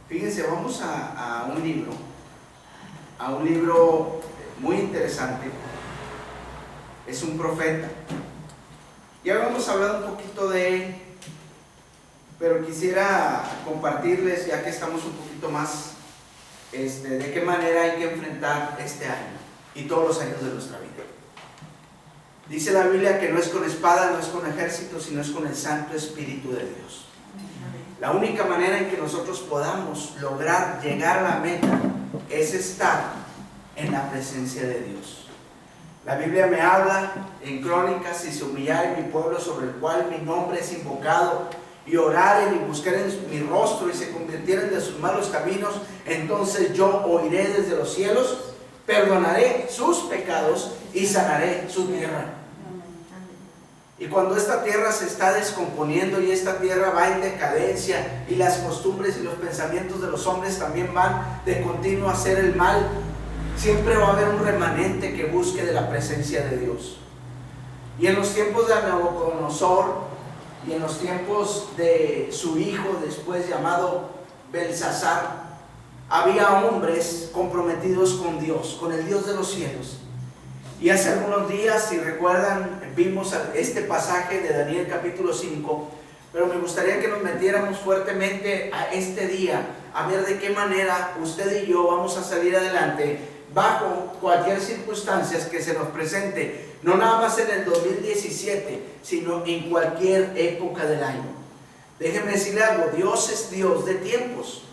Fíjense, vamos a un libro muy interesante. Es un profeta. Ya habíamos hablado un poquito de él, pero quisiera compartirles, ya que estamos un poquito más, de qué manera hay que enfrentar este año y todos los años de nuestra vida. Dice la Biblia que no es con espada, no es con ejército, sino es con el Santo Espíritu de Dios. La única manera en que nosotros podamos lograr llegar a la meta es estar en la presencia de Dios. La Biblia me habla en Crónicas: si se humillare mi pueblo sobre el cual mi nombre es invocado, y oraren y buscaren mi rostro y se convirtieren de sus malos caminos, entonces yo oiré desde los cielos, perdonaré sus pecados y sanaré su tierra. Y cuando esta tierra se está descomponiendo y esta tierra va en decadencia y las costumbres y los pensamientos de los hombres también van de continuo a hacer el mal, siempre va a haber un remanente que busque de la presencia de Dios. Y en los tiempos de Nabucodonosor y en los tiempos de su hijo después llamado Belsasar, había hombres comprometidos con Dios, con el Dios de los cielos. Y hace algunos días, si recuerdan, vimos este pasaje de Daniel capítulo 5, pero me gustaría que nos metiéramos fuertemente a este día, a ver de qué manera usted y yo vamos a salir adelante bajo cualquier circunstancia que se nos presente, no nada más en el 2017, sino en cualquier época del año. Déjenme decirle algo: Dios es Dios de tiempos.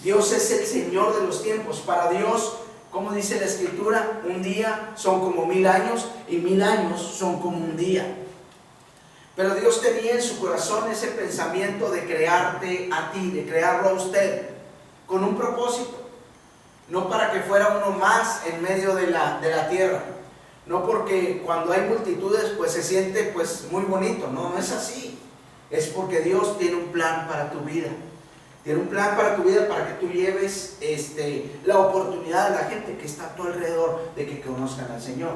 Dios es el Señor de los tiempos. Para Dios, como dice la Escritura, un día son como 1000 años y 1000 años son como un día. Pero Dios tenía en su corazón ese pensamiento de crearte a ti, de crearlo a usted, con un propósito. No para que fuera uno más en medio de la tierra. No porque cuando hay multitudes pues se siente pues muy bonito. No, no es así. Es porque Dios tiene un plan para tu vida. Tiene un plan para tu vida, para que tú lleves la oportunidad a la gente que está a tu alrededor de que conozcan al Señor.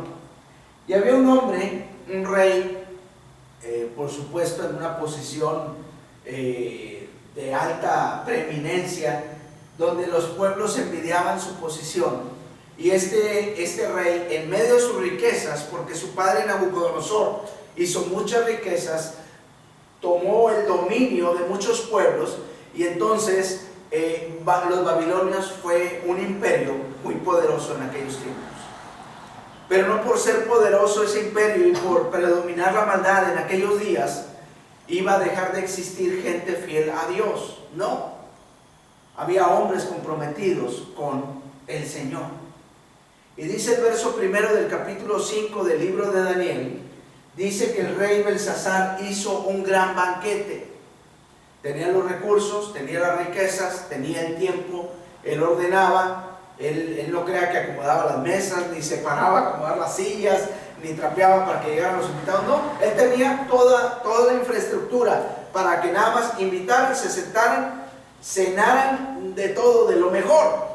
Y había un hombre, un rey, por supuesto en una posición de alta preeminencia, donde los pueblos envidiaban su posición. Y este rey, en medio de sus riquezas, porque su padre Nabucodonosor hizo muchas riquezas, tomó el dominio de muchos pueblos. Y entonces los babilonios fue un imperio muy poderoso en aquellos tiempos. Pero no por ser poderoso ese imperio y por predominar la maldad en aquellos días, iba a dejar de existir gente fiel a Dios. No. Había hombres comprometidos con el Señor. Y dice el verso primero del capítulo 5 del libro de Daniel, dice que el rey Belsasar hizo un gran banquete. Tenía los recursos, tenía las riquezas, tenía el tiempo, él ordenaba, él no crea que acomodaba las mesas, ni se paraba a acomodar las sillas, ni trapeaba para que llegaran los invitados. No, él tenía toda la infraestructura para que nada más invitaran, se sentaran, cenaran de todo, de lo mejor.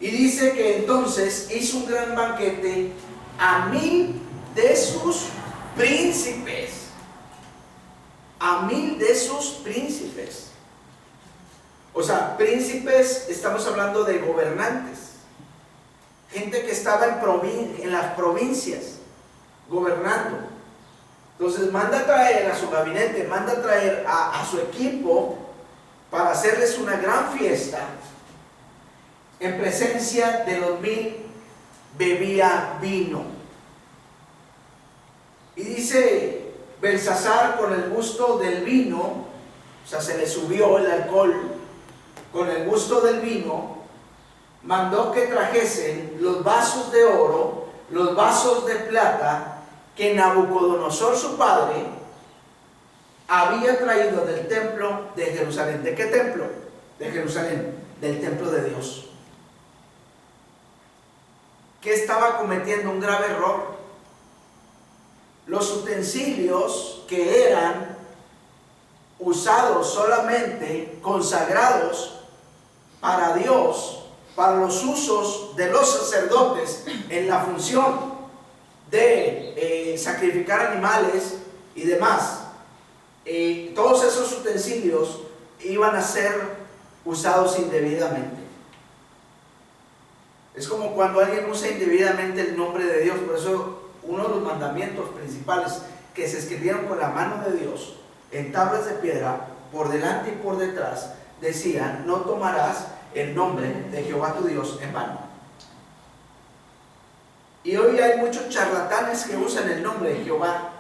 Y dice que entonces hizo un gran banquete a 1000 de sus príncipes. A 1000 de sus príncipes. O sea, príncipes, estamos hablando de gobernantes, gente que estaba en las provincias gobernando. Entonces manda a traer a su gabinete, manda a traer a su equipo para hacerles una gran fiesta. En presencia de los 1000 bebía vino. Y dice Belsasar, con el gusto del vino, o sea, se le subió el alcohol, con el gusto del vino, mandó que trajesen los vasos de oro, los vasos de plata, que Nabucodonosor su padre había traído del templo de Jerusalén. ¿De qué templo? De Jerusalén, del templo de Dios. ¿Qué estaba cometiendo? Un grave error. Los utensilios que eran usados solamente, consagrados para Dios, para los usos de los sacerdotes en la función de sacrificar animales y demás, todos esos utensilios iban a ser usados indebidamente. Es como cuando alguien usa indebidamente el nombre de Dios. Por eso uno de los mandamientos principales que se escribieron con la mano de Dios en tablas de piedra, por delante y por detrás, decían: no tomarás el nombre de Jehová tu Dios en vano. Y hoy hay muchos charlatanes que usan el nombre de Jehová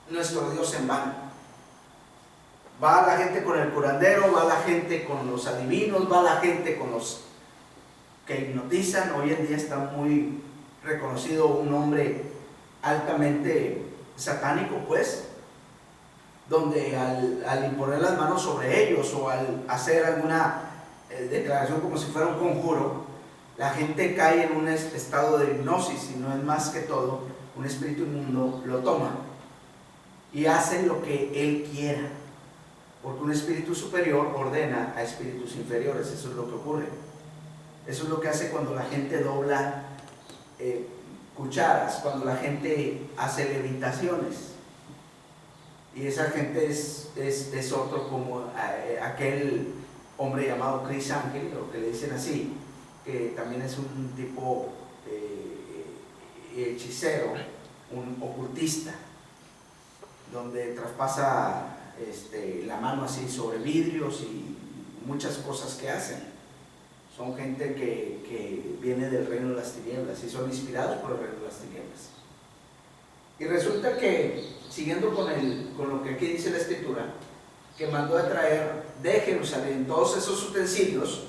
nuestro Dios en vano. Va la gente con el curandero, va la gente con los adivinos, va la gente con los que hipnotizan. Hoy en día está muy reconocido un nombre altamente satánico, pues, donde al imponer las manos sobre ellos o al hacer alguna declaración como si fuera un conjuro, la gente cae en un estado de hipnosis, y no es más que todo un espíritu inmundo lo toma y hace lo que él quiera, porque un espíritu superior ordena a espíritus inferiores. Eso es lo que ocurre. Eso es lo que hace cuando la gente dobla cucharas, cuando la gente hace levitaciones. Y esa gente es otro, como aquel hombre llamado Chris Angel, o que le dicen así, que también es un tipo hechicero, un ocultista, donde traspasa la mano así sobre vidrios y muchas cosas que hacen. Son gente que viene del reino de las tinieblas y son inspirados por el reino de las tinieblas. Y resulta que, siguiendo con lo que aquí dice la Escritura, que mandó a traer de Jerusalén todos esos utensilios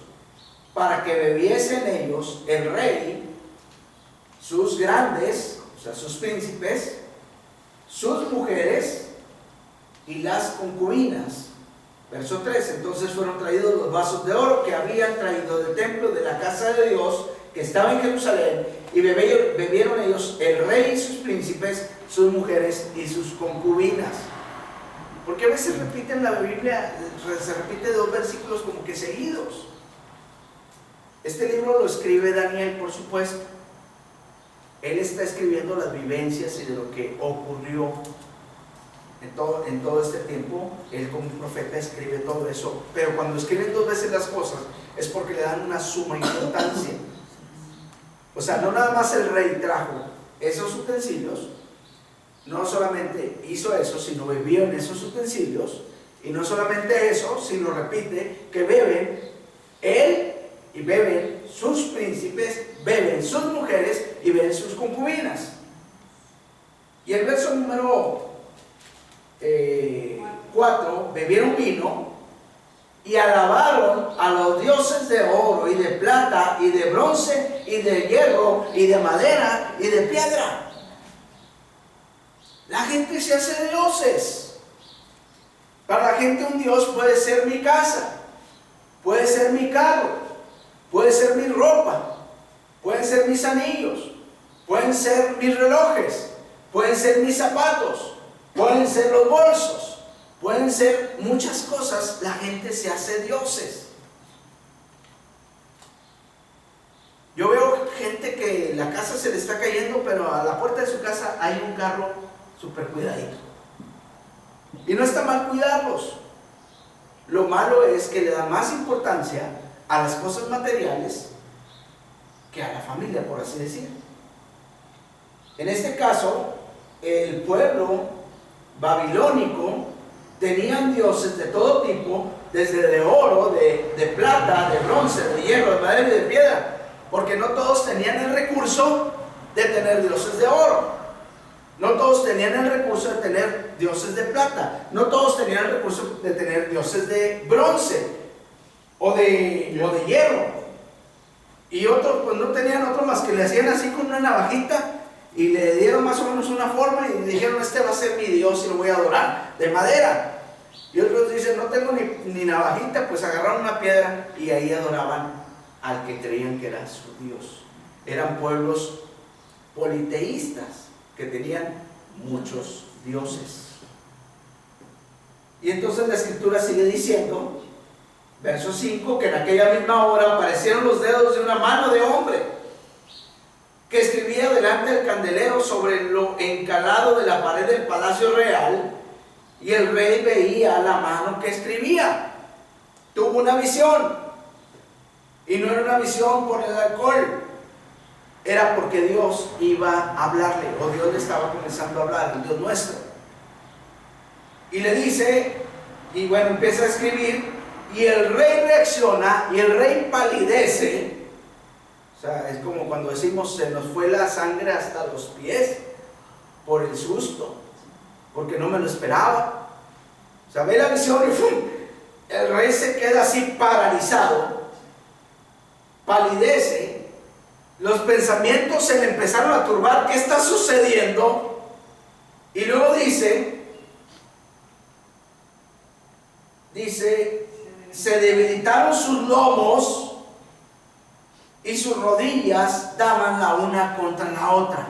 para que bebiesen ellos el rey, sus grandes, o sea, sus príncipes, sus mujeres y las concubinas. Verso 3: entonces fueron traídos los vasos de oro que habían traído del templo de la casa de Dios que estaba en Jerusalén, y bebieron ellos el rey y sus príncipes, sus mujeres y sus concubinas. Porque a veces repiten la Biblia, se repite 2 versículos como que seguidos. Este libro lo escribe Daniel, por supuesto. Él está escribiendo las vivencias y de lo que ocurrió en todo este tiempo. Él, como un profeta, escribe todo eso. Pero cuando escriben 2 veces las cosas es porque le dan una suma importancia. O sea, no nada más el rey trajo esos utensilios, no solamente hizo eso, sino bebió en esos utensilios. Y no solamente eso, sino repite que beben él y beben sus príncipes, beben sus mujeres y beben sus concubinas. Y el verso número 4: bebieron vino y alabaron a los dioses de oro y de plata y de bronce y de hierro y de madera y de piedra. La gente se hace dioses. Para la gente un dios puede ser mi casa, puede ser mi carro, puede ser mi ropa, pueden ser mis anillos, pueden ser mis relojes, pueden ser mis zapatos, pueden ser los bolsos, pueden ser muchas cosas. La gente se hace dioses. Yo veo gente que la casa se le está cayendo, pero a la puerta de su casa hay un carro súper cuidadito. Y no está mal cuidarlos. Lo malo es que le da más importancia a las cosas materiales que a la familia, por así decir. En este caso, el pueblo babilónico tenían dioses de todo tipo, desde de oro, de plata, de bronce, de hierro, de madera y de piedra, porque no todos tenían el recurso de tener dioses de oro. No todos tenían el recurso de tener dioses de plata. No todos tenían el recurso de tener dioses de bronce o de hierro. Y otros pues no tenían otro más que le hacían así con una navajita y le dieron más o menos una forma y dijeron: este va a ser mi Dios y lo voy a adorar, de madera. Y otros dicen: no tengo ni navajita, pues agarraron una piedra y ahí adoraban al que creían que era su Dios. Eran pueblos politeístas que tenían muchos dioses. Y entonces la Escritura sigue diciendo, verso 5, que en aquella misma hora aparecieron los dedos de una mano de hombre que escribía delante del candelero sobre lo encalado de la pared del palacio real, y el rey veía la mano que escribía. tuvo una visión, y no era una visión por el alcohol, era porque Dios iba a hablarle, o Dios le estaba comenzando a hablar, el Dios nuestro. Y le dice, y bueno, empieza a escribir, y el rey reacciona, y el rey palidece. O sea, es como cuando decimos, se nos fue la sangre hasta los pies, por el susto, porque no me lo esperaba. O sea, ve la visión y ¡fum! El rey se queda así paralizado, palidece, los pensamientos se le empezaron a turbar, ¿qué está sucediendo? Y luego dice, se debilitaron sus lomos y sus rodillas daban la una contra la otra.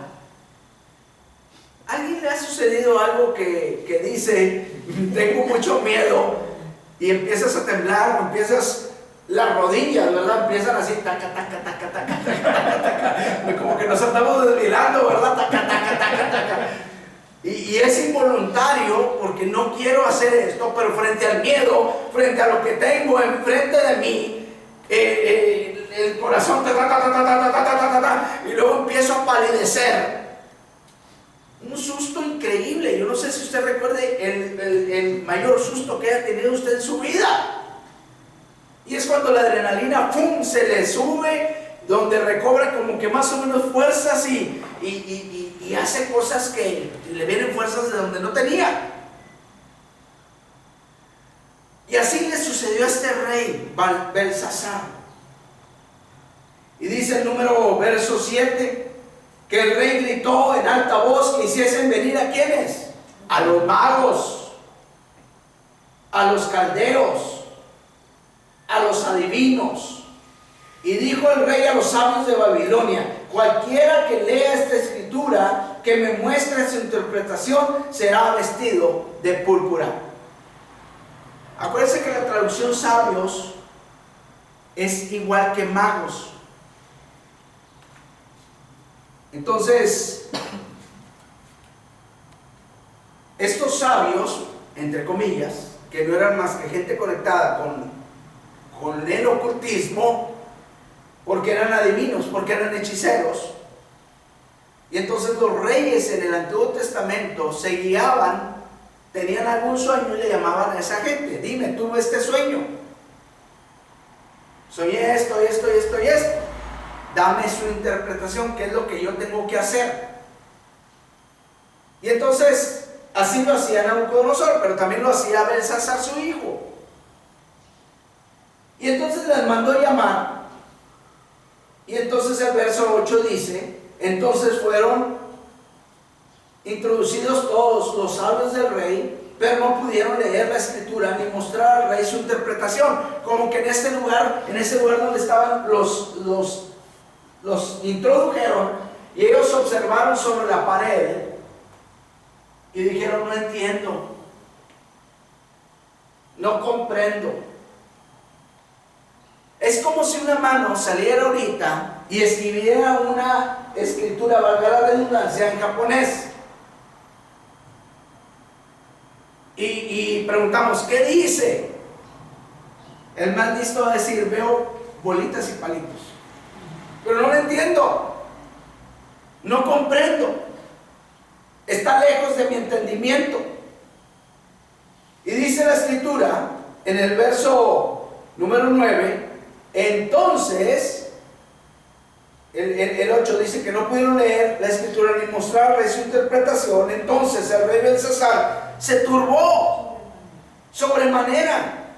¿A alguien le ha sucedido algo que dice, tengo mucho miedo, y empiezas a temblar, o empiezas, las rodillas, ¿verdad? Empiezan así, taca, taca, taca, taca, taca, taca, como que nos andamos desvilando, ¿verdad? Taca, taca, taca, taca. Y es involuntario, porque no quiero hacer esto, pero frente al miedo, frente a lo que tengo enfrente de mí, el corazón ta, ta, ta, ta, ta, ta, ta, ta, ta, y luego empiezo a palidecer. Un susto increíble. Yo no sé si usted recuerde el mayor susto que haya tenido usted en su vida. Y es cuando la adrenalina ¡pum! Se le sube, donde recobra como que más o menos fuerzas y hace cosas que le vienen fuerzas de donde no tenía. Y así le sucedió a este rey Belsasar. Y dice el verso 7, que el rey gritó en alta voz que hiciesen venir ¿a quiénes? A los magos, a los caldeos, a los adivinos. Y dijo el rey a los sabios de Babilonia: cualquiera que lea esta escritura, que me muestre su interpretación, será vestido de púrpura. Acuérdense que la traducción sabios es igual que magos. Entonces, estos sabios, entre comillas, que no eran más que gente conectada con el ocultismo, porque eran adivinos, porque eran hechiceros. Y entonces los reyes en el Antiguo Testamento se guiaban, tenían algún sueño y le llamaban a esa gente: dime, tuve este sueño, soñé esto, esto y esto y esto, dame su interpretación, qué es lo que yo tengo que hacer. Y entonces así lo hacía Nabucodonosor, pero también lo hacía Belsasar, su hijo. Y entonces les mandó llamar. Y entonces el verso 8 dice: entonces fueron introducidos todos los sabios del rey, pero no pudieron leer la escritura ni mostrar al rey su interpretación. Como que en ese lugar donde estaban los introdujeron, y ellos observaron sobre la pared y dijeron: no entiendo, no comprendo. Es como si una mano saliera ahorita y escribiera una escritura, valga la redundancia, en japonés. Y preguntamos: ¿qué dice? El más listo va a decir: veo bolitas y palitos, pero no lo entiendo, no comprendo, está lejos de mi entendimiento. Y dice la escritura en el verso número 9, entonces el 8 dice que no pudieron leer la escritura ni mostrarle su interpretación. Entonces el rey Belsasar se turbó sobremanera.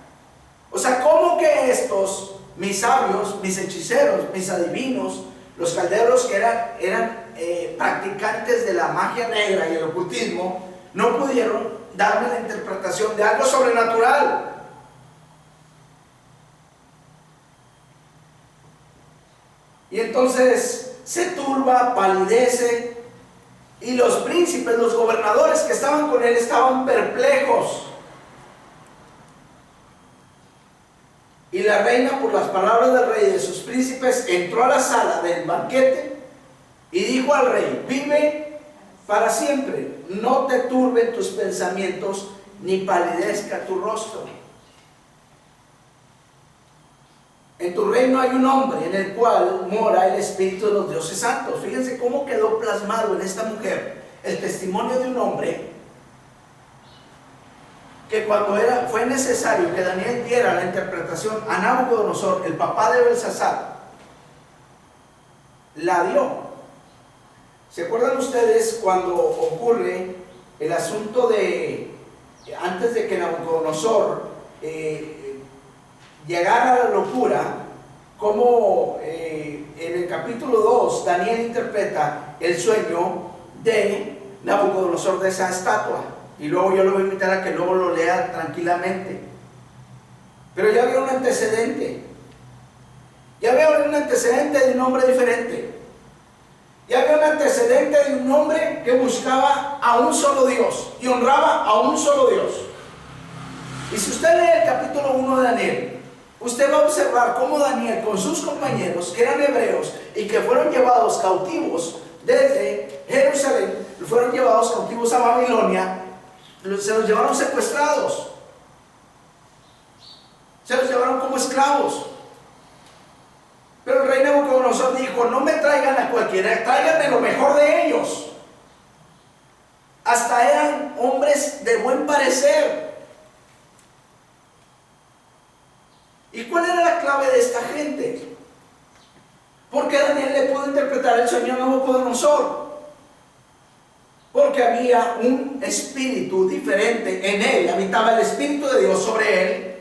O sea, ¿cómo que estos, mis sabios, mis hechiceros, mis adivinos, los calderos que eran practicantes de la magia negra y el ocultismo, no pudieron darme la interpretación de algo sobrenatural? Y entonces se turba, palidece, y los príncipes, los gobernadores que estaban con él estaban perplejos. Y la reina, por las palabras del rey y de sus príncipes, entró a la sala del banquete y dijo al rey: vive para siempre, no te turben tus pensamientos ni palidezca tu rostro. en tu reino hay un hombre en el cual mora el Espíritu de los dioses santos. Fíjense cómo quedó plasmado en esta mujer el testimonio de un hombre que cuando fue necesario que Daniel diera la interpretación a Nabucodonosor, el papá de Belsasar, la dio. ¿Se acuerdan ustedes cuando ocurre el asunto de, antes de que Nabucodonosor llegara a la locura, como en el capítulo 2 Daniel interpreta el sueño de Nabucodonosor de esa estatua? Y luego yo lo voy a invitar a que luego lo lea tranquilamente. Pero ya había un antecedente. Ya había un antecedente de un hombre diferente. Ya había un antecedente de un hombre que buscaba a un solo Dios y honraba a un solo Dios. Y si usted lee el capítulo 1 de Daniel, usted va a observar cómo Daniel con sus compañeros, que eran hebreos y que fueron llevados cautivos desde Jerusalén, fueron llevados cautivos a Babilonia, se los llevaron secuestrados, se los llevaron como esclavos. Pero el rey Nabucodonosor dijo: no me traigan a cualquiera, tráiganme lo mejor de ellos. Hasta eran hombres de buen parecer. ¿Y cuál era la clave de esta gente? Porque Daniel le pudo interpretar el sueño a Nabucodonosor. Porque había un espíritu diferente en él, habitaba el Espíritu de Dios sobre él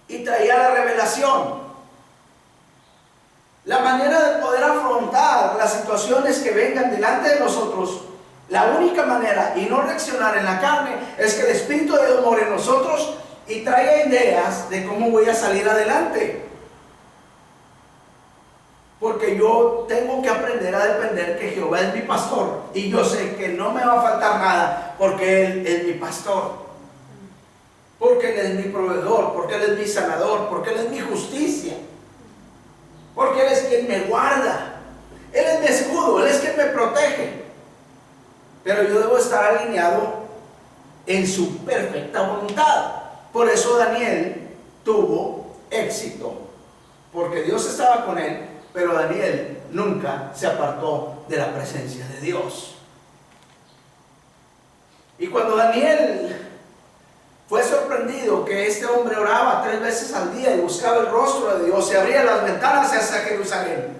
y traía la revelación. La manera de poder afrontar las situaciones que vengan delante de nosotros, la única manera, y no reaccionar en la carne, es que el Espíritu de Dios more en nosotros y traiga ideas de cómo voy a salir adelante. Porque yo tengo que aprender a depender que Jehová es mi pastor y yo sé que no me va a faltar nada porque Él es mi pastor, porque Él es mi proveedor, porque Él es mi sanador, porque Él es mi justicia, porque Él es quien me guarda, Él es mi escudo, Él es quien me protege. Pero yo debo estar alineado en su perfecta voluntad. Por eso Daniel tuvo éxito, porque Dios estaba con él. Pero Daniel nunca se apartó de la presencia de Dios. Y cuando Daniel fue sorprendido que este hombre oraba 3 veces al día y buscaba el rostro de Dios, se abría las ventanas hacia Jerusalén,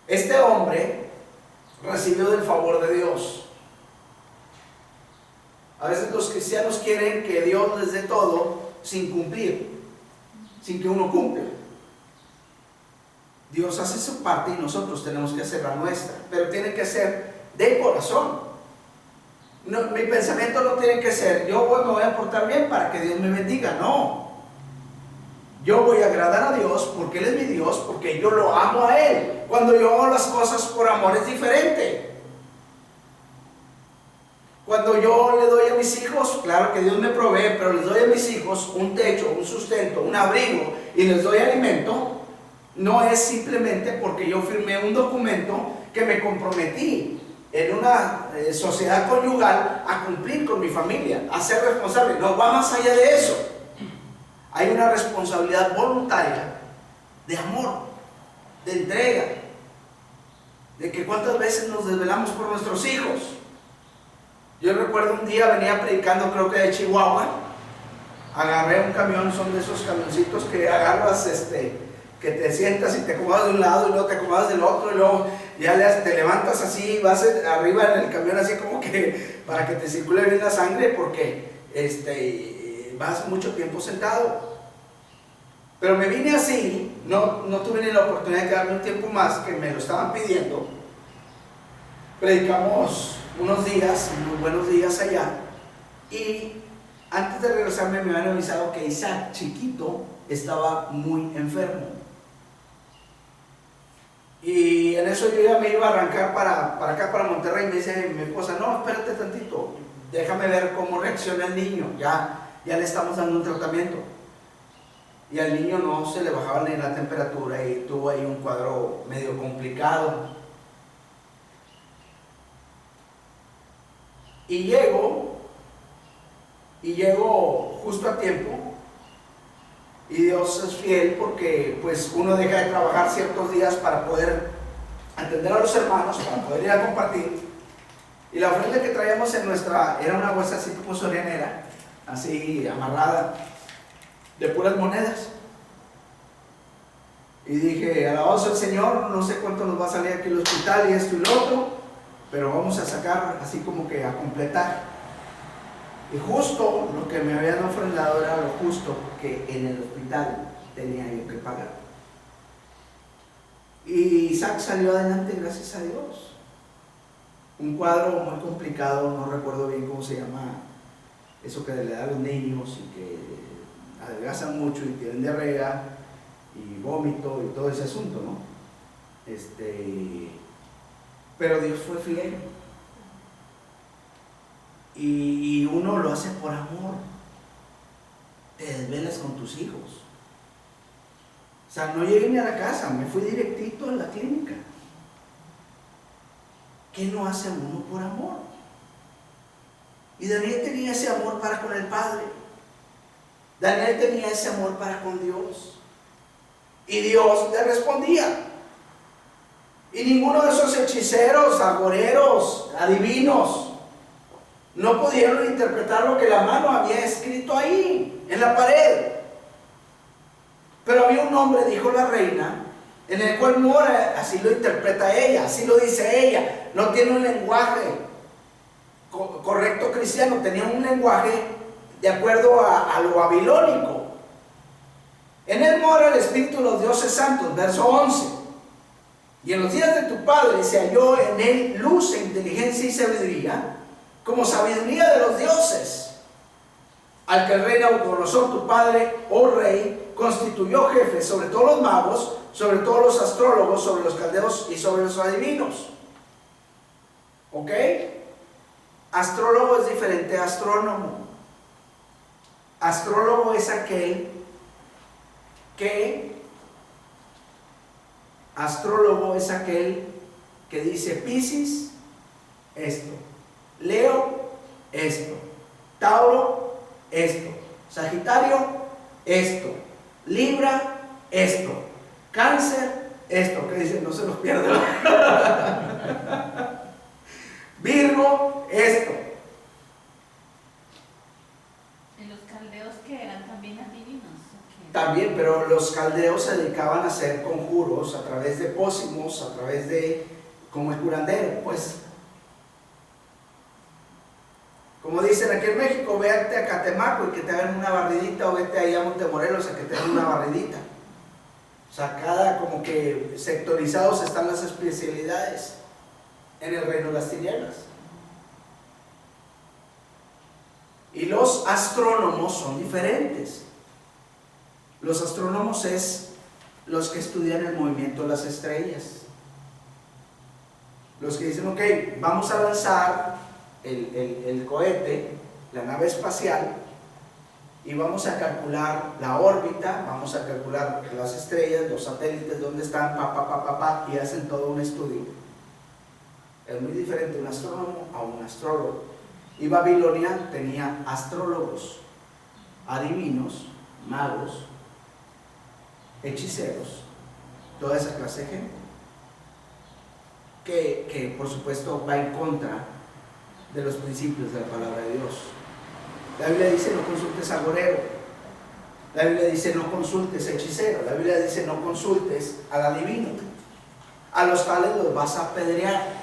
este hombre recibió del favor de Dios. A veces los cristianos quieren que Dios les dé todo sin cumplir, sin que uno cumpla. Dios hace su parte y nosotros tenemos que hacer la nuestra, pero tiene que ser de corazón. No, mi pensamiento no tiene que ser: yo me voy a portar bien para que Dios me bendiga. No, yo voy a agradar a Dios porque Él es mi Dios, porque yo lo amo a Él. Cuando yo hago las cosas por amor es diferente. Cuando yo le doy a mis hijos, claro que Dios me provee, pero les doy a mis hijos un techo, un sustento, un abrigo y les doy alimento, no es simplemente porque yo firmé un documento que me comprometí en una sociedad conyugal a cumplir con mi familia, a ser responsable. No, va más allá de eso. Hay una responsabilidad voluntaria de amor, de entrega, de que cuántas veces nos desvelamos por nuestros hijos. Yo recuerdo un día venía predicando, creo que de Chihuahua, agarré un camión, son de esos camioncitos que agarras, que te sientas y te acomodas de un lado y luego te acomodas del otro y luego ya te levantas así, vas arriba en el camión así como que para que te circule bien la sangre, porque vas mucho tiempo sentado. Pero me vine así, no tuve ni la oportunidad de quedarme un tiempo más, que me lo estaban pidiendo. Predicamos unos días, unos buenos días allá, y antes de regresarme me habían avisado que Isaac, chiquito, estaba muy enfermo. Y en eso yo ya me iba a arrancar para acá, para Monterrey. Me dice mi esposa: no, espérate tantito, déjame ver cómo reacciona el niño, ya le estamos dando un tratamiento. Y al niño no se le bajaba ni la temperatura y tuvo ahí un cuadro medio complicado. Y llego justo a tiempo Y Dios es fiel porque pues uno deja de trabajar ciertos días para poder atender a los hermanos, para poder ir a compartir. Y la ofrenda que traíamos en nuestra, era una bolsa así tipo sorianera, así amarrada, de puras monedas. Y dije, alabado sea el Señor, no sé cuánto nos va a salir aquí el hospital y esto y lo otro, pero vamos a sacar así como que a completar. Y justo lo que me habían ofrendado era lo justo que en el hospital tenía yo que pagar. Y Isaac salió adelante, gracias a Dios. Un cuadro muy complicado, no recuerdo bien cómo se llama, eso que le da a los niños y que adelgazan mucho y tienen diarrea y vómito y todo ese asunto, ¿no? Pero Dios fue fiel. Y uno lo hace por amor. Te desvelas con tus hijos. O sea, no llegué ni a la casa, me fui directito a la clínica. ¿Qué no hace uno por amor? Y Daniel tenía ese amor para con el Padre. Daniel tenía ese amor para con Dios. Y Dios le respondía. Y ninguno de esos hechiceros, agoreros, adivinos, no pudieron interpretar lo que la mano había escrito ahí, en la pared. Pero había un hombre, dijo la reina, en el cual mora, así lo interpreta ella, así lo dice ella. No tiene un lenguaje correcto cristiano, tenía un lenguaje de acuerdo a lo babilónico. En él mora el Espíritu de los dioses santos, verso 11. Y en los días de tu padre se halló en él luz e inteligencia y sabiduría, como sabiduría de los dioses, al que el rey Nabucodonosor, tu padre, oh rey, constituyó jefe sobre todos los magos, sobre todos los astrólogos, sobre los caldeos y sobre los adivinos. ¿Ok? Astrólogo es diferente a astrónomo. Astrólogo es aquel que dice Piscis, esto, Leo, esto, Tauro, esto, Sagitario, esto, Libra, esto, Cáncer, esto, que dice, no se los pierda. Virgo, esto. ¿Y los caldeos que eran también adivinos? Okay. También, pero los caldeos se dedicaban a hacer conjuros a través de pócimos, a través de, como el curandero, pues. Como dicen aquí en México, vete a Catemaco y que te hagan una barridita, o vete ahí a Montemorelos a que te hagan una barridita. O sea, cada como que sectorizados están las especialidades en el reino de las tinieblas. Y los astrónomos son diferentes. Los astrónomos es los que estudian el movimiento de las estrellas. Los que dicen, ok, vamos a lanzar el cohete, la nave espacial, y vamos a calcular la órbita, vamos a calcular las estrellas, los satélites, dónde están, y hacen todo un estudio. Es muy diferente un astrónomo a un astrólogo. Y Babilonia tenía astrólogos, adivinos, magos, hechiceros, toda esa clase de gente que por supuesto va en contra de los principios de la palabra de Dios. La Biblia dice no consultes agorero, la Biblia dice no consultes hechicero, la Biblia dice no consultes al adivino. A los tales los vas a apedrear.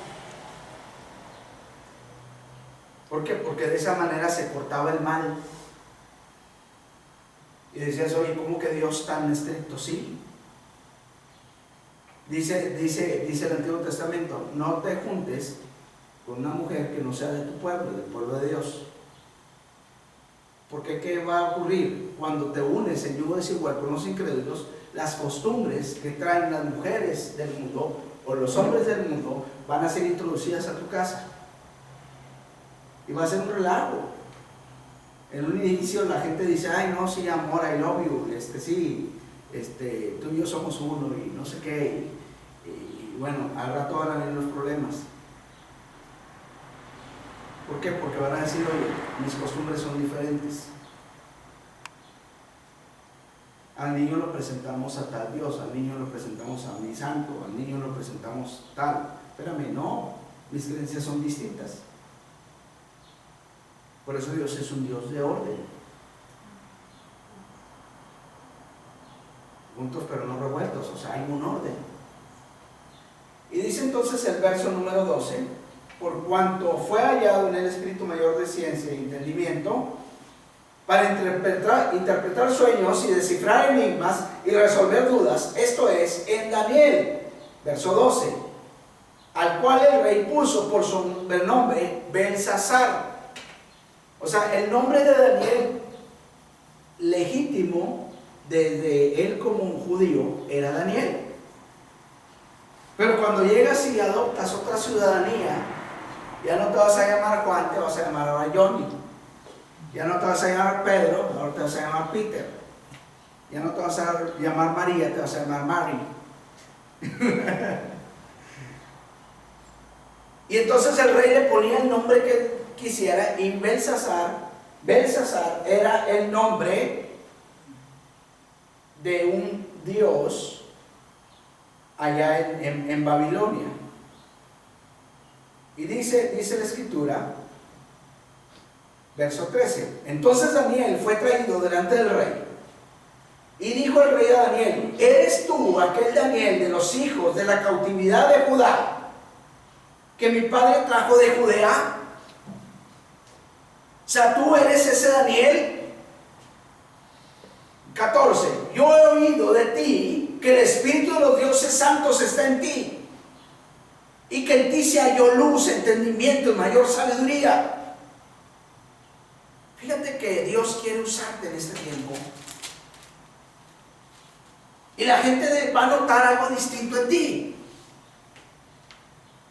¿Por qué? Porque de esa manera se cortaba el mal. Y decías, oye, ¿cómo que Dios tan estricto? Sí. Dice el Antiguo Testamento, no te juntes con una mujer que no sea de tu pueblo, del pueblo de Dios. Porque ¿qué va a ocurrir? Cuando te unes en yugo desigual con los incrédulos, las costumbres que traen las mujeres del mundo o los hombres del mundo van a ser introducidas a tu casa. Y va a ser un relajo. En un inicio la gente dice, ay no, sí, amor, I love you, sí, tú y yo somos uno y no sé qué. Y bueno, al rato van a venir los problemas. ¿Por qué? Porque van a decir, oye, mis costumbres son diferentes. al niño lo presentamos a tal Dios, al niño lo presentamos a mi santo, al niño lo presentamos tal. Espérame, no, mis creencias son distintas. Por eso Dios es un Dios de orden. Juntos pero no revueltos, o sea, hay un orden. Y dice entonces el verso número 12, por cuanto fue hallado en el espíritu mayor de ciencia y entendimiento, para interpretar sueños y descifrar enigmas y resolver dudas, esto es, en Daniel, verso 12, al cual el rey puso por su nombre Belsasar. O sea, el nombre de Daniel legítimo desde él como un judío era Daniel. Pero cuando llegas y adoptas otra ciudadanía, ya no te vas a llamar Juan, te vas a llamar ahora Johnny. Ya no te vas a llamar Pedro, ahora te vas a llamar Peter. Ya no te vas a llamar María, te vas a llamar Mary. Y entonces el rey le ponía el nombre que quisiera, y Belsasar era el nombre de un dios allá en Babilonia. Y dice la escritura, verso 13, entonces Daniel fue traído delante del rey, y dijo el rey a Daniel, ¿eres tú aquel Daniel de los hijos de la cautividad de Judá, que mi padre trajo de Judea? O sea, tú eres ese Daniel. 14, yo he oído de ti que el espíritu de los dioses santos está en ti, y que en ti se halló luz, entendimiento y mayor sabiduría. Fíjate que Dios quiere usarte en este tiempo, y la gente va a notar algo distinto en ti.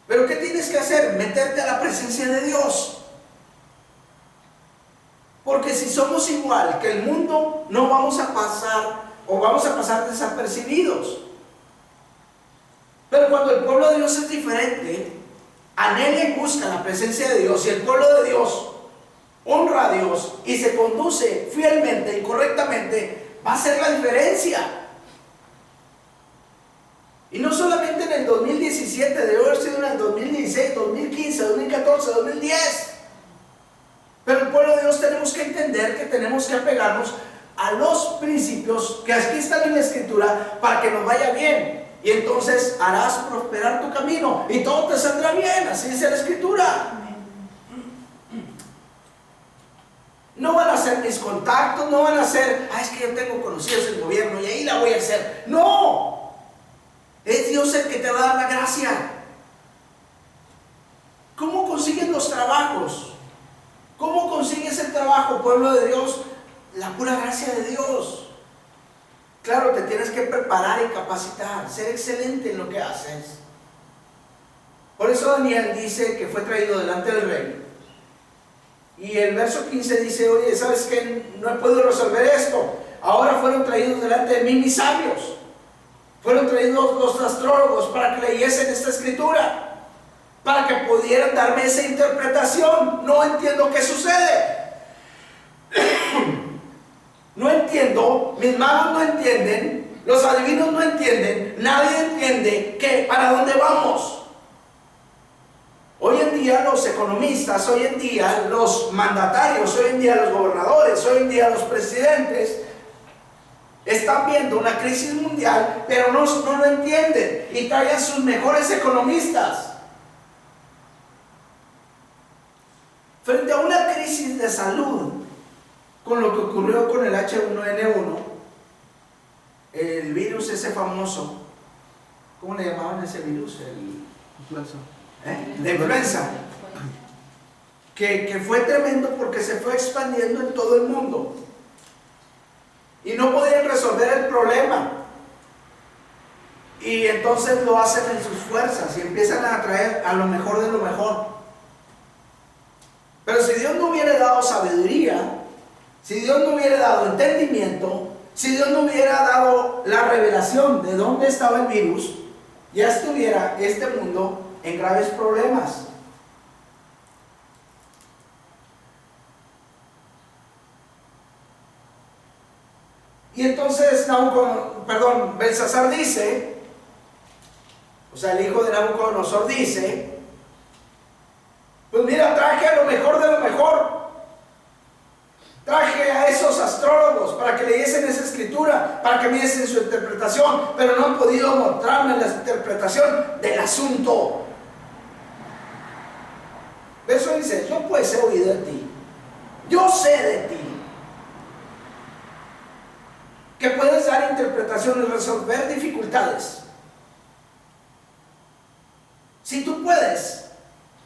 Pero ¿qué tienes que hacer? Meterte a la presencia de Dios. Porque si somos igual que el mundo, no vamos a pasar, o vamos a pasar desapercibidos. Pero cuando el pueblo de Dios es diferente, anhela y busca la presencia de Dios, y el pueblo de Dios honra a Dios y se conduce fielmente y correctamente, va a hacer la diferencia. Y no solamente en el 2017, debe haber sido en el 2016, 2015, 2014, 2010. Pero el pueblo de Dios tenemos que entender que tenemos que apegarnos a los principios que aquí están en la escritura para que nos vaya bien. Y entonces harás prosperar tu camino y todo te saldrá bien, así dice la escritura. No van a ser mis contactos, no van a ser, es que yo tengo conocidos en el gobierno y ahí la voy a hacer. No, es Dios el que te va a dar la gracia. ¿Cómo consigues los trabajos? ¿Cómo consigues el trabajo, pueblo de Dios? La pura gracia de Dios. Claro, te tienes que preparar y capacitar, ser excelente en lo que haces. Por eso Daniel dice que fue traído delante del rey. Y el verso 15 dice, oye, ¿sabes qué? No he podido resolver esto. Ahora fueron traídos delante de mí mis sabios. Fueron traídos los astrólogos para que leyesen esta escritura, para que pudieran darme esa interpretación. No entiendo qué sucede. No entiendo, mis magos no entienden, los adivinos no entienden, nadie entiende para dónde vamos. Hoy en día los economistas, hoy en día los mandatarios, hoy en día los gobernadores, hoy en día los presidentes están viendo una crisis mundial, pero no lo entienden y traen sus mejores economistas. Frente a una crisis de salud, con lo que ocurrió con el H1N1, el virus ese famoso, ¿cómo le llamaban ese virus? La influenza, que fue tremendo porque se fue expandiendo en todo el mundo y no podían resolver el problema, y entonces lo hacen en sus fuerzas y empiezan a traer a lo mejor de lo mejor. Pero si Dios no hubiera dado sabiduría, si Dios no hubiera dado entendimiento, si Dios no hubiera dado la revelación de dónde estaba el virus, ya estuviera este mundo en graves problemas. Y entonces Belsasar dice, o sea, el hijo de Nabucodonosor dice, pues mira, traje a lo mejor de lo mejor. Traje a esos astrólogos para que leyesen esa escritura, para que me diesen su interpretación, pero no han podido mostrarme la interpretación del asunto. Verso dice, yo pues he oído de ti, yo sé de ti, que puedes dar interpretaciones, resolver dificultades. Si tú puedes,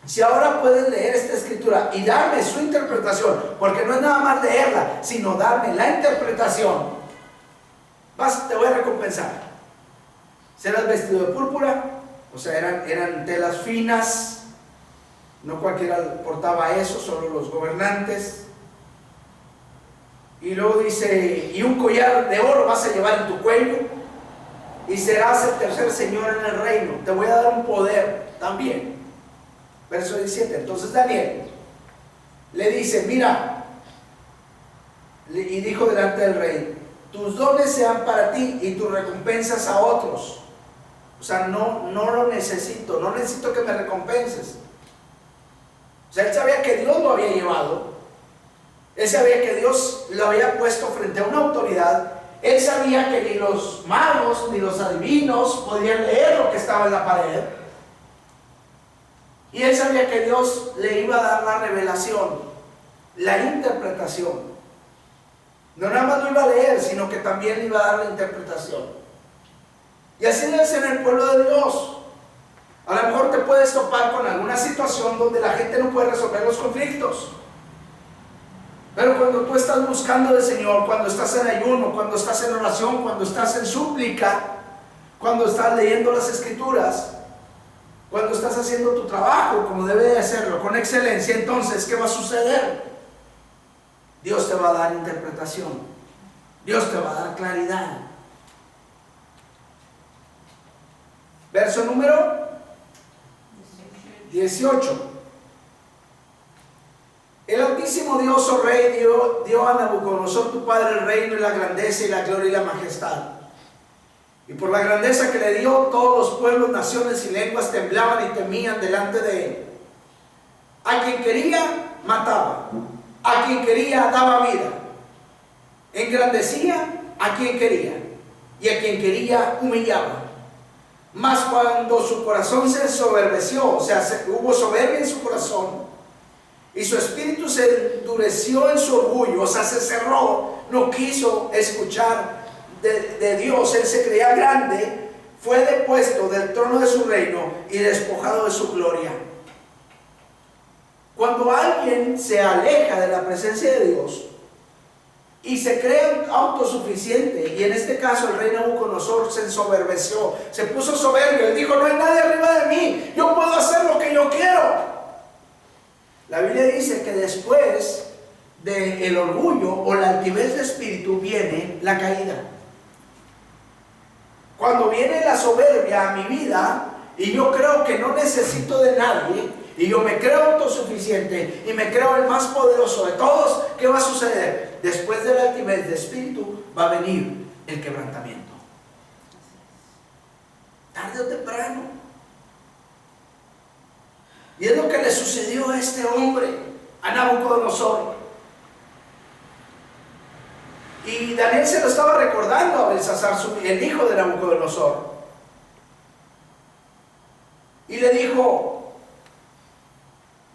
si ahora puedes leer esta escritura y darme su interpretación, porque no es nada más leerla, sino darme la interpretación, te voy a recompensar. Serás vestido de púrpura, o sea, eran telas finas, no cualquiera portaba eso, solo los gobernantes. Y luego dice, y un collar de oro vas a llevar en tu cuello, y serás el tercer señor en el reino. Te voy a dar un poder también. Verso 17. Entonces Daniel le dice, mira, y dijo delante del rey, tus dones sean para ti y tus recompensas a otros. O sea, no lo necesito, no necesito que me recompenses. O sea, él sabía que Dios lo había llevado. Él sabía que Dios lo había puesto frente a una autoridad. Él sabía que ni los magos ni los adivinos podían leer lo que estaba en la pared. Y él sabía que Dios le iba a dar la revelación, la interpretación. No nada más lo iba a leer, sino que también le iba a dar la interpretación. Y así debe ser en el pueblo de Dios. A lo mejor te puedes topar con alguna situación donde la gente no puede resolver los conflictos. Pero cuando tú estás buscando al Señor, cuando estás en ayuno, cuando estás en oración, cuando estás en súplica, cuando estás leyendo las escrituras, cuando estás haciendo tu trabajo como debe de hacerlo, con excelencia, entonces, ¿qué va a suceder? Dios te va a dar interpretación. Dios te va a dar claridad. Verso número 18. El Altísimo Dios, oh Rey, dio a Nabucodonosor tu padre el reino y la grandeza y la gloria y la majestad. Y por la grandeza que le dio, todos los pueblos, naciones y lenguas temblaban y temían delante de él. A quien quería, mataba. A quien quería, daba vida. Engrandecía a quien quería. Y a quien quería, humillaba. Mas cuando su corazón se ensoberbeció, o sea, hubo soberbia en su corazón, y su espíritu se endureció en su orgullo, o sea, se cerró, no quiso escuchar de Dios, él se creía grande, fue depuesto del trono de su reino y despojado de su gloria. Cuando alguien se aleja de la presencia de Dios y se cree autosuficiente, y en este caso el rey Nabucodonosor se ensoberbeció, se puso soberbio, él dijo, no hay nadie arriba de mí, yo puedo hacer lo que yo quiero. La Biblia dice que después del orgullo o la altivez de espíritu viene la caída. Cuando viene la soberbia a mi vida y yo creo que no necesito de nadie y yo me creo autosuficiente y me creo el más poderoso de todos, ¿qué va a suceder? Después de la altivez de espíritu va a venir el quebrantamiento. Tarde o temprano. Y es lo que le sucedió a este hombre, a Nabucodonosor. Y Daniel se lo estaba recordando a Belsasar, el hijo de Nabucodonosor. Y le dijo,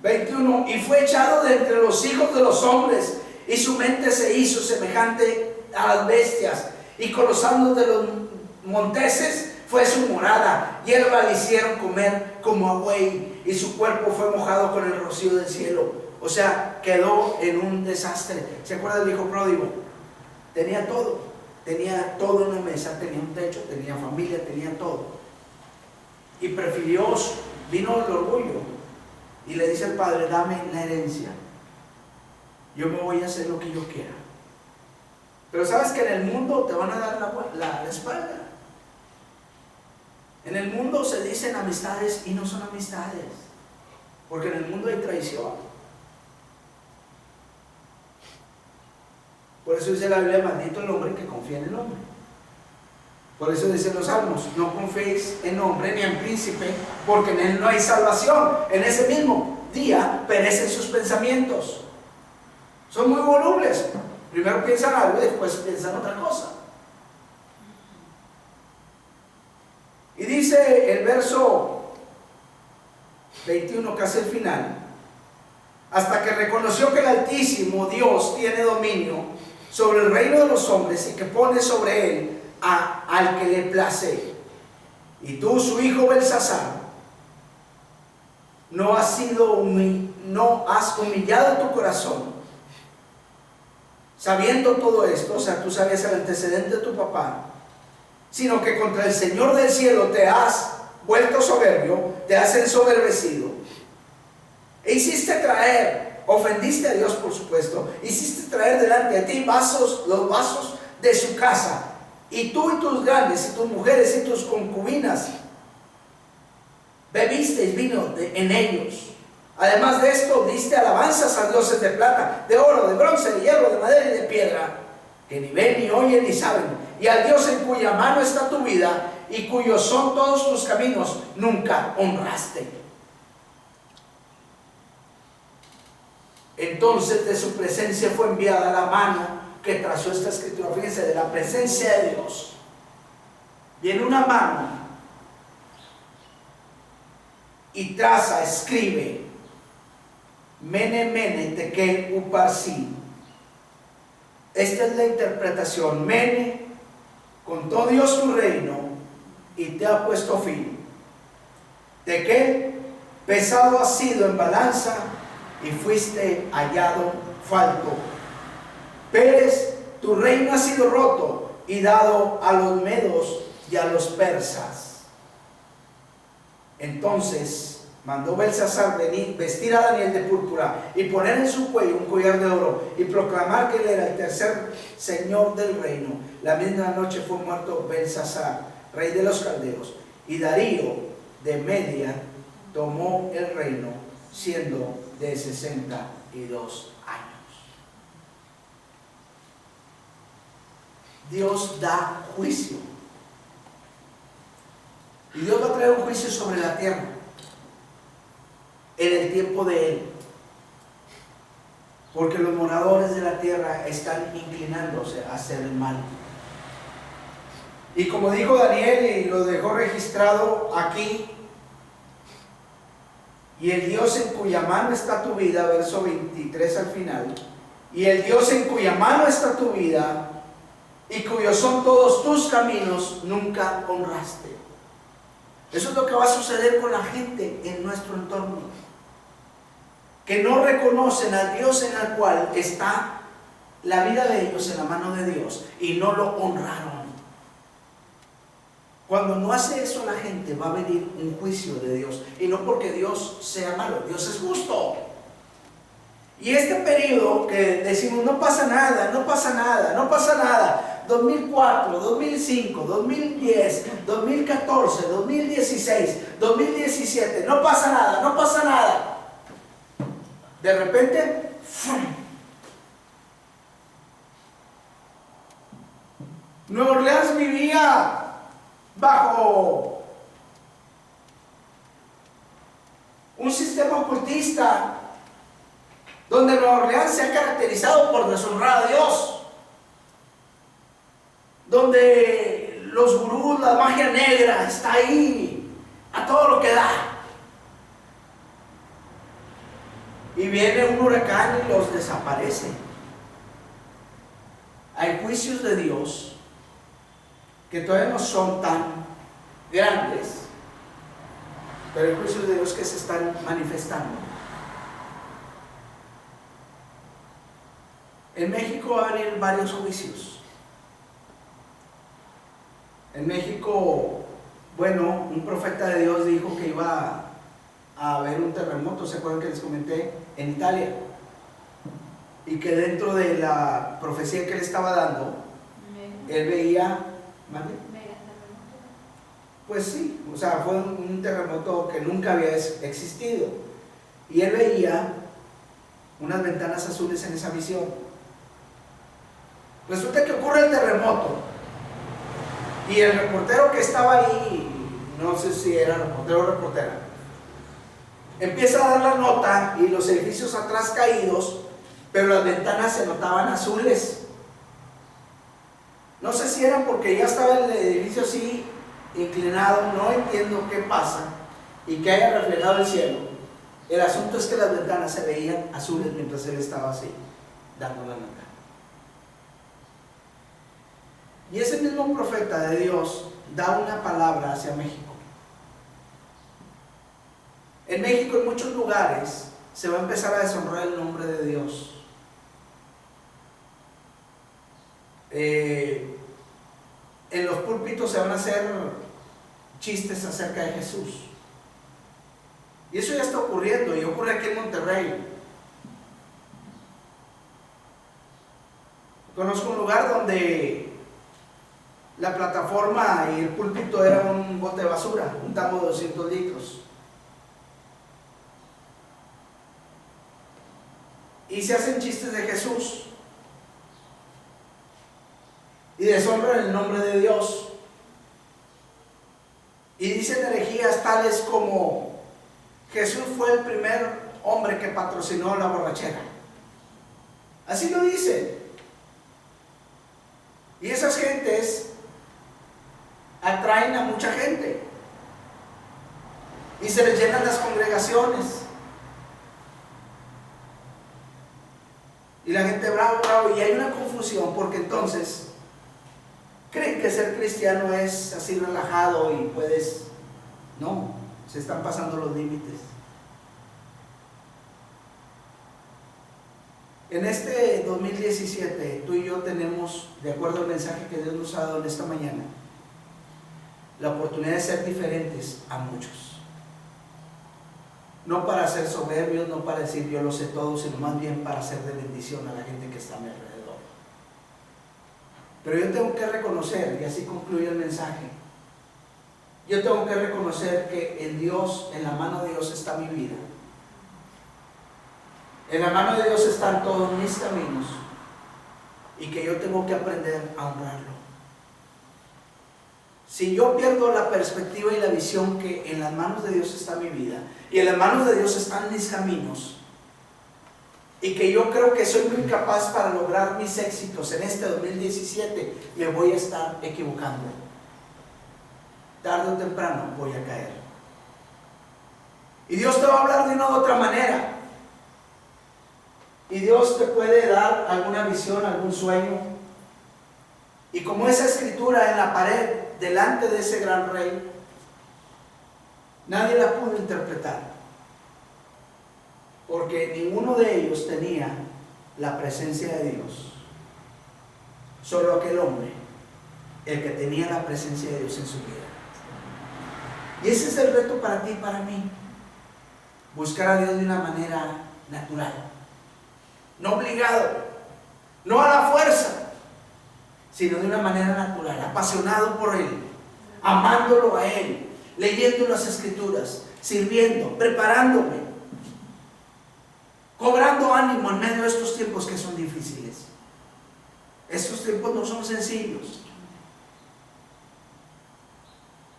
21, y fue echado de entre los hijos de los hombres, y su mente se hizo semejante a las bestias, y con los asnos de los monteses fue su morada, hierba le hicieron comer como a buey, y su cuerpo fue mojado con el rocío del cielo. O sea, quedó en un desastre. ¿Se acuerda del hijo pródigo? Tenía todo en la mesa, tenía un techo, tenía familia, tenía todo. Y prefirió, vino el orgullo, y le dice al padre, dame la herencia. Yo me voy a hacer lo que yo quiera. Pero sabes que en el mundo te van a dar la espalda. En el mundo se dicen amistades y no son amistades, porque en el mundo hay traición. Por Por eso dice la Biblia, maldito el hombre que confía en el hombre. Por eso dicen los salmos, no confiéis en hombre ni en príncipe, porque en él no hay salvación. En ese mismo día perecen sus pensamientos. Son muy volubles. Primero piensan algo y después piensan otra cosa. Y dice el verso 21, casi el final, hasta que reconoció que el Altísimo Dios tiene dominio sobre el reino de los hombres y que pone sobre él al que le place. Y tú, su hijo Belsasar, no has humillado tu corazón, sabiendo todo esto, o sea, tú sabías el antecedente de tu papá, sino que contra el Señor del cielo te has vuelto soberbio, te has ensoberbecido, e hiciste traer, ofendiste a Dios por supuesto, hiciste traer delante de ti los vasos de su casa, y tú y tus grandes, y tus mujeres, y tus concubinas, bebisteis vino en ellos. Además de esto, diste alabanzas a dioses de plata, de oro, de bronce, de hierro, de madera y de piedra, que ni ven, ni oyen, ni saben, y al Dios en cuya mano está tu vida, y cuyos son todos tus caminos, nunca honraste. Entonces de su presencia fue enviada la mano que trazó esta escritura. Fíjense, de la presencia de Dios viene una mano y traza, escribe: Mene, Mene, Tekel, Uparsin. Esta es la interpretación. Mene, contó Dios tu reino y te ha puesto fin. Tekel, pesado has sido en balanza y fuiste hallado falto. Pérez, tu reino ha sido roto y dado a los medos y a los persas. Entonces mandó Belsasar vestir a Daniel de púrpura y poner en su cuello un collar de oro y proclamar que él era el tercer señor del reino. La misma noche fue muerto Belsasar, rey de los caldeos, y Darío de Media tomó el reino, siendo de 62 años. Dios da juicio, y Dios va a traer un juicio sobre la tierra en el tiempo de él, porque los moradores de la tierra están inclinándose a hacer el mal. Y como dijo Daniel, y lo dejó registrado aquí: y el Dios en cuya mano está tu vida, verso 23 al final, y el Dios en cuya mano está tu vida y cuyos son todos tus caminos, nunca honraste. Eso es lo que va a suceder con la gente en nuestro entorno, que no reconocen al Dios en el cual está la vida de ellos en la mano de Dios y no lo honraron. Cuando no hace eso la gente, va a venir un juicio de Dios, y no porque Dios sea malo, Dios es justo. Y este periodo que decimos no pasa nada, no pasa nada, no pasa nada, 2004, 2005, 2010, 2014, 2016, 2017, no pasa nada, no pasa nada. De repente, ¡fum! Nueva Orleans vivía bajo un sistema ocultista donde Nueva Orleans se ha caracterizado por deshonrar a Dios, donde los gurús, la magia negra está ahí a todo lo que da, y viene un huracán y los desaparece. Hay juicios de Dios que todavía no son tan grandes, pero hay juicios de Dios que se están manifestando. En México va a venir varios juicios. En México, bueno, un profeta de Dios dijo que iba a haber un terremoto, ¿se acuerdan que les comenté? En Italia. Y que dentro de la profecía que él estaba dando, él veía... ¿Mande? Pues sí, o sea, fue un terremoto que nunca había existido. Y él veía unas ventanas azules en esa visión. Resulta que ocurre el terremoto y el reportero que estaba ahí, no sé si era reportero o reportera, empieza a dar la nota y los edificios atrás caídos, pero las ventanas se notaban azules. No sé si era porque ya estaba el edificio así inclinado, no entiendo qué pasa y que haya reflejado el cielo. El asunto es que las ventanas se veían azules mientras él estaba así, dando la nota. Y ese mismo profeta de Dios da una palabra hacia México. En México, en muchos lugares, se va a empezar a deshonrar el nombre de Dios. En los púlpitos se van a hacer chistes acerca de Jesús. Y eso ya está ocurriendo, y ocurre aquí en Monterrey. Conozco un lugar donde la plataforma y el púlpito era un bote de basura, un tambo de 200 litros. Y se hacen chistes de Jesús y deshonran el nombre de Dios y dicen herejías tales como: Jesús fue el primer hombre que patrocinó la borrachera. Así lo dicen. Y esas gentes atraen a mucha gente y se les llenan las congregaciones. Y la gente bravo, bravo, y hay una confusión porque entonces creen que ser cristiano es así relajado y puedes... No, se están pasando los límites. En este 2017, tú y yo tenemos, de acuerdo al mensaje que Dios nos ha dado en esta mañana, la oportunidad de ser diferentes a muchos. No para ser soberbios, no para decir yo lo sé todo, sino más bien para ser de bendición a la gente que está a mi alrededor. Pero yo tengo que reconocer, y así concluye el mensaje, yo tengo que reconocer que en Dios, en la mano de Dios está mi vida. En la mano de Dios están todos mis caminos y que yo tengo que aprender a honrarlo. Si yo pierdo la perspectiva y la visión que en las manos de Dios está mi vida y en las manos de Dios están mis caminos, y que yo creo que soy muy capaz para lograr mis éxitos en este 2017, me voy a estar equivocando. Tarde o temprano voy a caer. Y Dios te va a hablar de una u otra manera. Y Dios te puede dar alguna visión, algún sueño. Y como esa escritura en la pared, delante de ese gran rey, nadie la pudo interpretar. Porque ninguno de ellos tenía la presencia de Dios. Solo aquel hombre, el que tenía la presencia de Dios en su vida. Y ese es el reto para ti y para mí. Buscar a Dios de una manera natural. No obligado, no a la fuerza, sino de una manera natural, apasionado por Él, amándolo a Él, leyendo las Escrituras, sirviendo, preparándome, cobrando ánimo en medio de estos tiempos que son difíciles. Estos tiempos no son sencillos.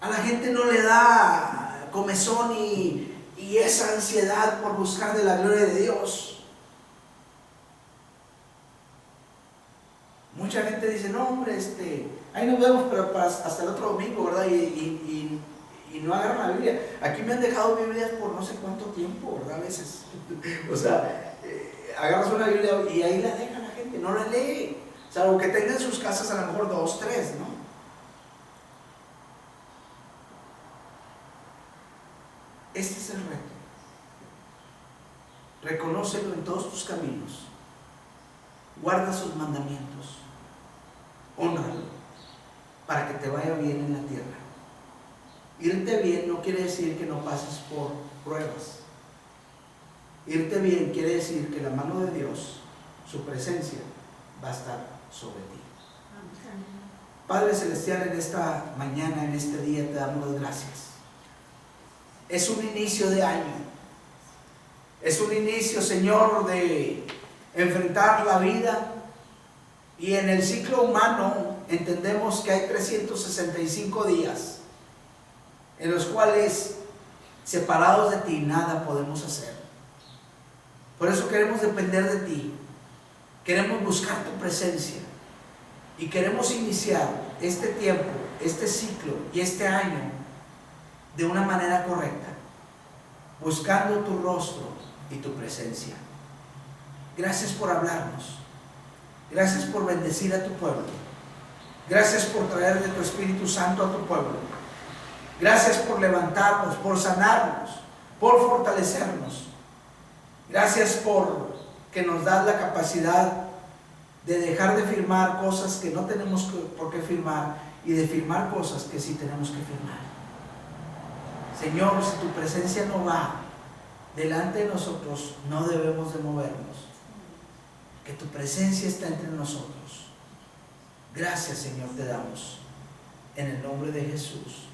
A la gente no le da comezón y esa ansiedad por buscar de la gloria de Dios. Mucha gente dice, no hombre, ahí nos vemos, pero hasta el otro domingo, ¿verdad? Y no agarran la Biblia. Aquí me han dejado Biblias por no sé cuánto tiempo, ¿verdad? A veces. O sea, agarras una Biblia y ahí la deja la gente, no la lee. Salvo que tenga en sus casas a lo mejor 2, 3, ¿no? Este es el reto. Reconócelo en todos tus caminos. Guarda sus mandamientos. Hónralo para que te vaya bien en la tierra. Irte bien no quiere decir que no pases por pruebas. Irte bien quiere decir que la mano de Dios, su presencia, va a estar sobre ti. Padre Celestial, en esta mañana, en este día, te damos las gracias. Es un inicio de año. Es un inicio, Señor, de enfrentar la vida Y en el ciclo humano entendemos que hay 365 días en los cuales separados de ti nada podemos hacer. Por eso queremos depender de ti. Queremos buscar tu presencia. Y queremos iniciar este tiempo, este ciclo y este año de una manera correcta, buscando tu rostro y tu presencia. Gracias por hablarnos. Gracias por bendecir a tu pueblo. Gracias por traer de tu Espíritu Santo a tu pueblo. Gracias por levantarnos, por sanarnos, por fortalecernos. Gracias por que nos das la capacidad de dejar de firmar cosas que no tenemos por qué firmar y de firmar cosas que sí tenemos que firmar. Señor, si tu presencia no va delante de nosotros, no debemos de movernos. Que tu presencia está entre nosotros. Gracias, Señor, te damos. En el nombre de Jesús.